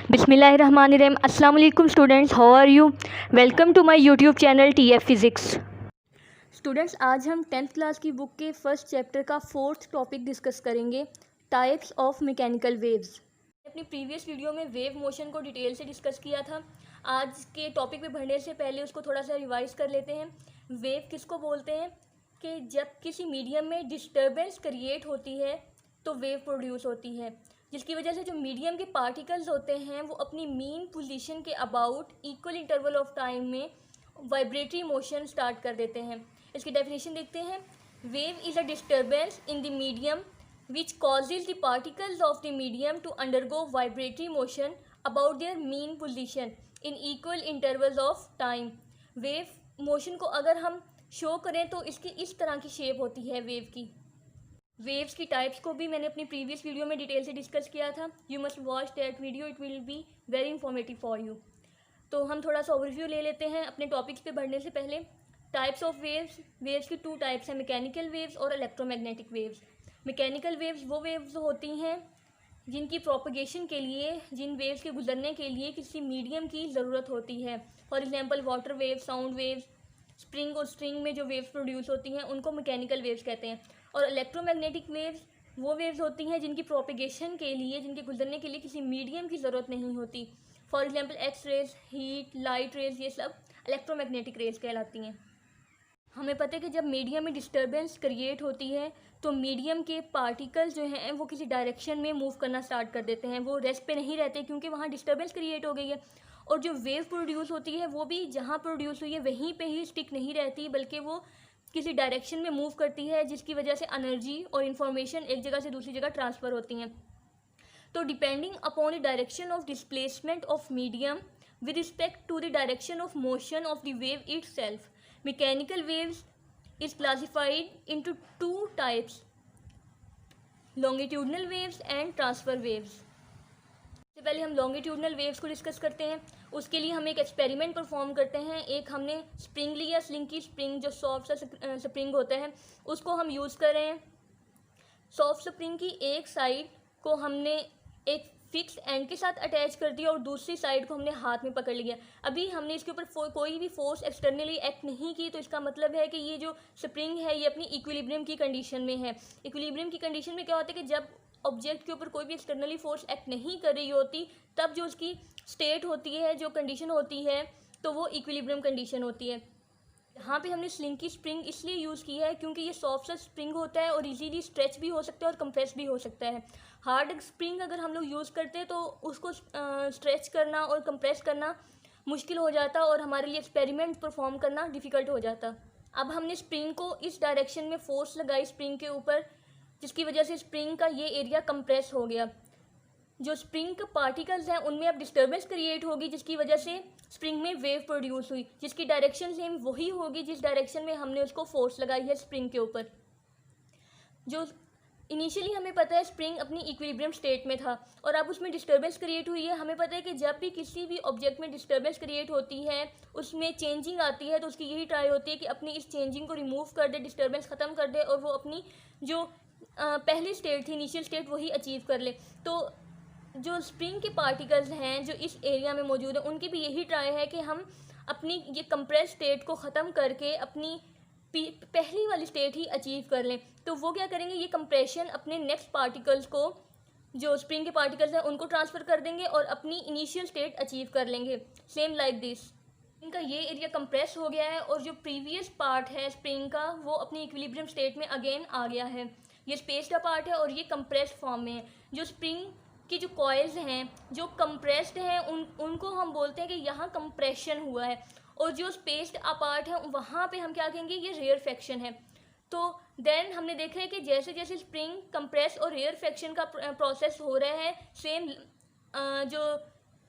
बिस्मिल्लाहिर्रहमानिर्रहीम। अस्सलाम वालेकुम students, how are you? Welcome to my YouTube channel TF physics. Students, आज हम 10th क्लास की बुक के फर्स्ट चैप्टर का 4th टॉपिक डिस्कस करेंगे, टाइप्स ऑफ मैकेनिकल वेव्स। अपनी प्रीवियस वीडियो में वेव मोशन को डिटेल से डिस्कस किया था। आज के टॉपिक पे बढ़ने से पहले उसको थोड़ा सा रिवाइज कर लेते हैं। वेव किसको बोलते हैं? कि जब किसी मीडियम में डिस्टर्बेंस क्रिएट होती है तो वेव प्रोड्यूस होती है, जिसकी वजह से जो मीडियम के पार्टिकल्स होते हैं वो अपनी मीन पोजीशन के about equal interval of time में वाइब्रेटरी मोशन स्टार्ट कर देते हैं। इसकी डेफिनेशन देखते हैं। Wave is a disturbance in the medium which causes the particles of the medium to undergo vibratory motion about their mean position in equal intervals of time। Wave motion को अगर हम show करें तो इसकी इस तरह की शेप होती है वेव की। वेव्स की टाइप्स को भी मैंने अपनी प्रीवियस वीडियो में डिटेल से डिस्कस किया था। You must watch that video, it will be very informative for you. तो हम थोड़ा सा ओवरव्यू ले लेते हैं अपने टॉपिक्स पे बढ़ने से पहले। Types of waves. वेव्स की 2 टाइप्स हैं, मैकेनिकल वेव्स और इलेक्ट्रोमैग्नेटिक वेव्स। मैकेनिकल वेव्स वो वेव्स होती हैं जिनकी प्रोपगेशन के लिए, जिन वेव्स के गुजरने के लिए किसी मीडियम की ज़रूरत होती है। For example water waves, sound waves, spring और स्ट्रिंग में जो वेव्स प्रोड्यूस होती हैं उनको मैकेनिकल वेव्स कहते हैं। और इलेक्ट्रोमैग्नेटिक वेव्स वो वेव्स होती हैं जिनकी प्रोपगेशन के लिए, जिनके गुजरने के लिए किसी मीडियम की ज़रूरत नहीं होती। For example X rays, heat, light rays, ये सब इलेक्ट्रोमैग्नेटिक रेज कहलाती हैं। हमें पता है कि जब मीडियम में डिस्टर्बेंस क्रिएट होती है तो मीडियम के पार्टिकल्स जो हैं वो किसी डायरेक्शन में मूव करना स्टार्ट कर देते हैं। वो रेस्ट पे नहीं रहते क्योंकि वहाँ डिस्टर्बेंस क्रिएट हो गई है। और जो वेव प्रोड्यूस होती है वो भी जहाँ प्रोड्यूस हुई है वहीं पे ही स्टिक नहीं रहती, बल्कि वो किसी डायरेक्शन में मूव करती है, जिसकी वजह से एनर्जी और इन्फॉर्मेशन एक जगह से दूसरी जगह ट्रांसफ़र होती हैं। तो depending upon the direction of displacement of medium with respect to the direction of motion of the wave itself, mechanical waves is classified into 2 types, longitudinal waves and transfer waves। सबसे पहले हम longitudinal waves को discuss करते हैं। उसके लिए हम एक एक्सपेरिमेंट परफॉर्म करते हैं। एक हमने स्प्रिंग लिया, स्लिंकी स्प्रिंग, जो सॉफ्ट सा स्प्रिंग होता है, उसको हम यूज़ कर रहे हैं। सॉफ्ट स्प्रिंग की एक साइड को हमने एक फिक्स एंड के साथ अटैच कर दिया और दूसरी साइड को हमने हाथ में पकड़ लिया। अभी हमने इसके ऊपर कोई भी फोर्स एक्सटर्नली एक्ट नहीं की, तो इसका मतलब है कि ये जो स्प्रिंग है ये अपनी इक्विलिब्रियम की कंडीशन में है। इक्विलिब्रियम की कंडीशन में क्या होता है कि जब ऑब्जेक्ट के ऊपर कोई भी एक्सटर्नली फोर्स एक्ट नहीं कर रही होती तब जो उसकी स्टेट होती है, जो कंडीशन होती है, तो वो इक्विलिब्रियम कंडीशन होती है। यहाँ पे हमने स्लिंकी स्प्रिंग इसलिए यूज़ की है क्योंकि ये सॉफ्ट सा स्प्रिंग होता है और इजीली स्ट्रेच भी हो सकता है और कंप्रेस भी हो सकता है। हार्ड स्प्रिंग अगर हम लोग यूज़ करते हैं तो उसको स्ट्रेच करना और कंप्रेस करना मुश्किल हो जाता और हमारे लिए एक्सपेरिमेंट परफॉर्म करना डिफ़िकल्ट हो जाता। अब हमने स्प्रिंग को इस डायरेक्शन में फोर्स लगाई स्प्रिंग के ऊपर, जिसकी वजह से स्प्रिंग का ये एरिया कंप्रेस हो गया। जो स्प्रिंग के पार्टिकल्स हैं उनमें अब डिस्टर्बेंस क्रिएट होगी, जिसकी वजह से स्प्रिंग में वेव प्रोड्यूस हुई, जिसकी डायरेक्शन सेम वही होगी जिस डायरेक्शन में हमने उसको फोर्स लगाई है स्प्रिंग के ऊपर। जो इनिशियली हमें पता है स्प्रिंग अपनी इक्विलिब्रियम स्टेट में था और अब उसमें डिस्टर्बेंस क्रिएट हुई है। हमें पता है कि जब भी किसी भी ऑब्जेक्ट में डिस्टर्बेंस क्रिएट होती है, उसमें चेंजिंग आती है, तो उसकी यही ट्राई होती है कि अपनी इस चेंजिंग को रिमूव कर दे, डिस्टर्बेंस ख़त्म कर दे और वो अपनी जो पहली स्टेट थी, इनिशियल स्टेट, वही अचीव कर ले। तो जो स्प्रिंग के पार्टिकल्स हैं जो इस एरिया में मौजूद हैं, उनकी भी यही ट्राई है कि हम अपनी ये कंप्रेस स्टेट को ख़त्म करके अपनी पहली वाली स्टेट ही अचीव कर लें। तो वो क्या करेंगे, ये कंप्रेशन अपने नेक्स्ट पार्टिकल्स को, जो स्प्रिंग के पार्टिकल्स हैं, उनको ट्रांसफ़र कर देंगे और अपनी इनिशियल स्टेट अचीव कर लेंगे। सेम लाइक दिस, इनका ये एरिया कंप्रेस हो गया है और जो प्रीवियस पार्ट है स्प्रिंग का वो अपनी इक्विलिब्रियम स्टेट में अगेन आ गया है। ये स्पेस का पार्ट है और ये कंप्रेस फॉर्म में है। जो स्प्रिंग की जो कॉइल्स हैं जो कंप्रेस्ड हैं उनको हम बोलते हैं कि यहाँ कंप्रेशन हुआ है, और जो स्पेस्ड अपार्ट है वहाँ पे हम क्या कहेंगे, ये रेयरफेक्शन है। तो देन हमने देखा है कि जैसे जैसे स्प्रिंग कंप्रेस और रेयरफेक्शन का प्रोसेस हो रहा है, सेम जो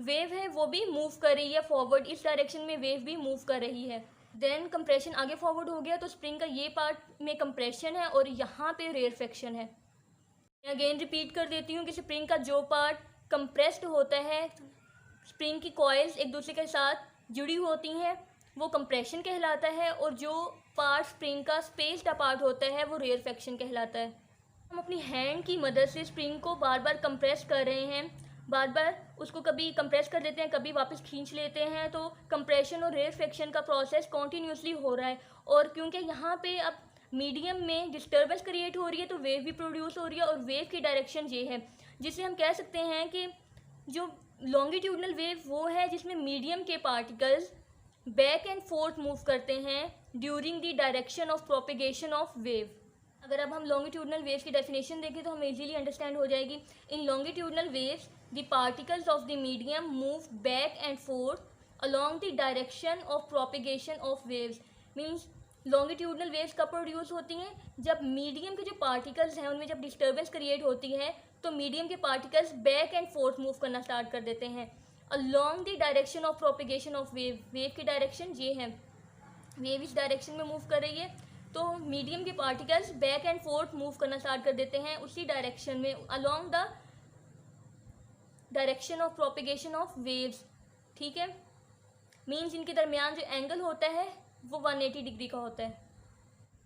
वेव है वो भी मूव कर रही है फॉरवर्ड, इस डायरेक्शन में वेव भी मूव कर रही है। देन कंप्रेशन आगे फॉरवर्ड हो गया तो स्प्रिंग का ये पार्ट में कंप्रेशन है और यहाँ पे रेयरफेक्शन है। मैं अगेन रिपीट कर देती हूँ कि स्प्रिंग का जो पार्ट कंप्रेस्ड होता है, स्प्रिंग की कॉइल्स एक दूसरे के साथ जुड़ी होती हैं, वो कंप्रेशन कहलाता है, और जो पार्ट स्प्रिंग का स्पेस्ड अपार्ट होता है वो रेयरफेक्शन कहलाता है। हम अपनी हैंड की मदद से स्प्रिंग को बार बार कंप्रेस कर रहे हैं बार बार उसको कभी कंप्रेस कर देते हैं, कभी वापस खींच लेते हैं, तो कंप्रेशन और रेयरफेक्शन का प्रोसेस कॉन्टीन्यूसली हो रहा है। और क्योंकि यहाँ पे अब मीडियम में डिस्टर्बेंस क्रिएट हो रही है, तो वेव भी प्रोड्यूस हो रही है, और वेव की डायरेक्शन ये है, जिसे हम कह सकते हैं कि जो लॉन्गिट्यूडनल वेव वो है जिसमें मीडियम के particles back and forth move करते हैं during the direction of propagation of wave. अगर अब हम लॉन्गिट्यूडनल वेव्स की डेफिनेशन देखें तो हमें इजीली अंडरस्टैंड हो जाएगी। In longitudinal waves the particles of the medium move back and forth along the direction of propagation of waves. Means longitudinal waves कब प्रोड्यूस होती हैं, जब मीडियम के जो पार्टिकल्स हैं उनमें जब डिस्टर्बेंस क्रिएट होती है, तो मीडियम के particles back and forth move करना स्टार्ट कर देते हैं along the direction of propagation of wave. Wave की डायरेक्शन ये है, वेव इस डायरेक्शन में मूव कर रही है, तो मीडियम के particles back and forth move करना स्टार्ट कर देते हैं उसी डायरेक्शन में along the direction of propagation of waves. ठीक है, मीन्स इनके दरमियान जो एंगल होता है वो 180 डिग्री का होता है।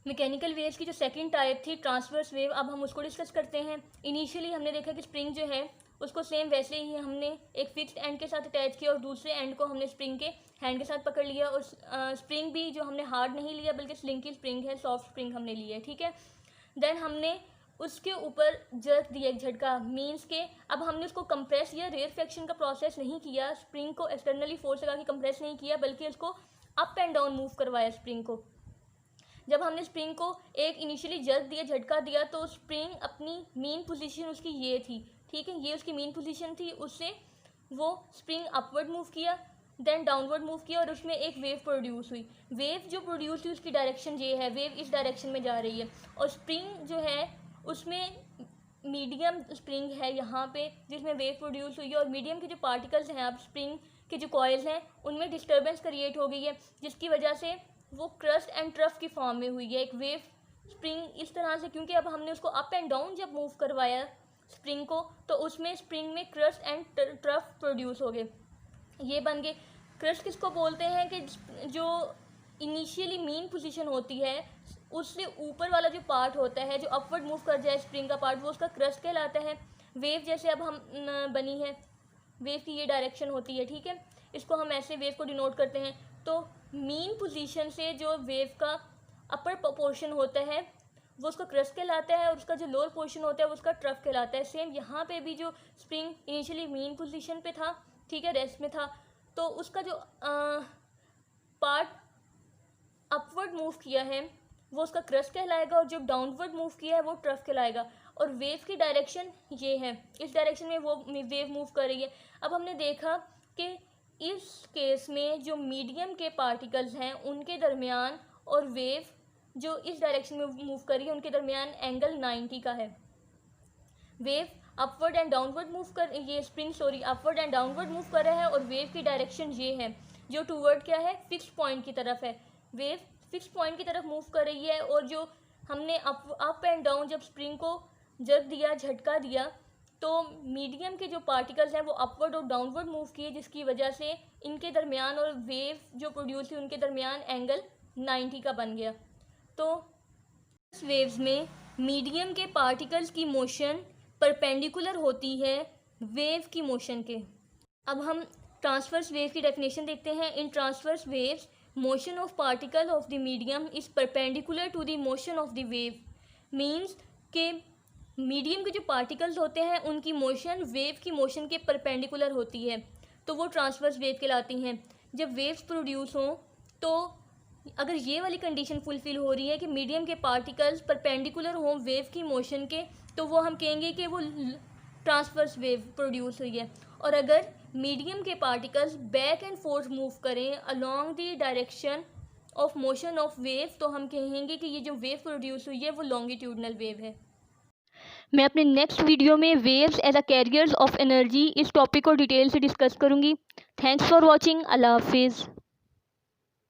मैकेनिकल वेव्स की जो सेकंड टाइप थी ट्रांसवर्स वेव, अब हम उसको डिस्कस करते हैं। इनिशियली हमने देखा कि स्प्रिंग जो है उसको सेम वैसे ही हमने एक फिक्स्ड एंड के साथ अटैच किया और दूसरे एंड को हमने स्प्रिंग के हैंड के साथ पकड़ लिया, और स्प्रिंग भी जो हमने हार्ड नहीं लिया बल्कि स्लिंकी स्प्रिंग है, सॉफ्ट स्प्रिंग हमने लिया है। ठीक है, देन हमने उसके ऊपर जर्क दिया एक झटका, मीन्स के अब हमने उसको कंप्रेस या रेयरफेक्शन का प्रोसेस नहीं किया, स्प्रिंग को एक्सटर्नली फोर्स लगा के कंप्रेस नहीं किया, बल्कि उसको अप एंड डाउन मूव करवाया स्प्रिंग को। जब हमने स्प्रिंग को एक इनिशियली जर्क दिया, झटका दिया, तो स्प्रिंग अपनी मेन पोजीशन उसकी ये थी। ठीक है, ये उसकी मेन पोजीशन थी, उससे वो स्प्रिंग अपवर्ड मूव किया, देन डाउनवर्ड मूव किया, और उसमें एक वेव प्रोड्यूस हुई। वेव जो प्रोड्यूस हुई उसकी डायरेक्शन ये है, वेव इस डायरेक्शन में जा रही है, और स्प्रिंग जो है उसमें मीडियम स्प्रिंग है यहाँ पे जिसमें वेव प्रोड्यूस हुई है, और मीडियम के जो पार्टिकल्स हैं अब स्प्रिंग के जो कॉइल्स हैं उनमें डिस्टर्बेंस क्रिएट हो गई है, जिसकी वजह से वो क्रस्ट एंड ट्रफ की फॉर्म में हुई है एक वेव स्प्रिंग इस तरह से, क्योंकि अब हमने उसको अप एंड डाउन जब मूव करवाया स्प्रिंग को, तो उसमें स्प्रिंग में क्रस्ट एंड ट्रफ प्रोड्यूस हो गए, ये बन गए। क्रस्ट किसको बोलते हैं कि जो इनिशियली मेन पोजीशन होती है उससे ऊपर वाला जो पार्ट होता है जो अपवर्ड मूव कर जाए स्प्रिंग का पार्ट, वो उसका क्रस्ट कहलाता है। वेव जैसे अब हम बनी है, वेव की ये डायरेक्शन होती है। ठीक है, इसको हम ऐसे वेव को डिनोट करते हैं, तो मेन पोजीशन से जो वेव का अपर पोर्शन होता है वो उसका क्रस्ट कहलाता है, और उसका जो लोअर पोर्शन होता है वो उसका ट्रफ कहलाता है। सेम यहाँ पे भी जो स्प्रिंग इनिशियली मेन पोजीशन पे था, ठीक है, रेस्ट में था, तो उसका जो पार्ट अपवर्ड मूव किया है वो उसका क्रस्ट कहलाएगा, और जो डाउनवर्ड मूव किया है वो ट्रफ कहलाएगा। और वेव की डायरेक्शन ये है, इस डायरेक्शन में वो वेव मूव कर रही है। अब हमने देखा कि इस केस में जो मीडियम के पार्टिकल्स हैं उनके दरमियान और वेव जो इस डायरेक्शन में मूव कर रही है उनके दरमियान एंगल 90 का है। Wave upward and downward move कर, ये spring upward and downward move कर रहा है, और वेव की डायरेक्शन ये है जो टूवर्ड क्या है, फिक्स पॉइंट की तरफ है। वेव फिक्स पॉइंट की तरफ मूव कर रही है, और जो हमने अप एंड डाउन जब स्प्रिंग को जर्क दिया, झटका दिया, तो मीडियम के जो पार्टिकल्स हैं वो अपवर्ड और डाउनवर्ड मूव किए, जिसकी वजह से इनके दरमियान और वेव जो प्रोड्यूस हुई उनके दरमियान एंगल 90 का बन गया। तो इस वेव्स में मीडियम के पार्टिकल्स की मोशन परपेंडिकुलर होती है वेव की मोशन के। अब हम ट्रांसवर्स वेव की डेफिनेशन देखते हैं। In transverse waves motion of particle of the medium is perpendicular to the motion of the wave. Means के मीडियम के जो पार्टिकल्स होते हैं उनकी मोशन वेव की मोशन के परपेंडिकुलर होती है, तो वो ट्रांसवर्स वेव कहलाती हैं। जब वेव्स प्रोड्यूस हों तो अगर ये वाली कंडीशन फुलफिल हो रही है कि मीडियम के पार्टिकल्स परपेंडिकुलर हों वेव की मोशन के, तो वो हम कहेंगे कि वो ट्रांसवर्स वेव प्रोड्यूस हुई है। और अगर मीडियम के particles back and forth move करें along the direction of motion of wave, तो हम कहेंगे कि ये जो वेव प्रोड्यूस हुई है वो लॉन्गिट्यूडनल वेव है। मैं अपने नेक्स्ट वीडियो में waves as a carriers of energy इस टॉपिक को डिटेल से डिस्कस करूँगी। Thanks for watching. अल्लाह हाफिज़।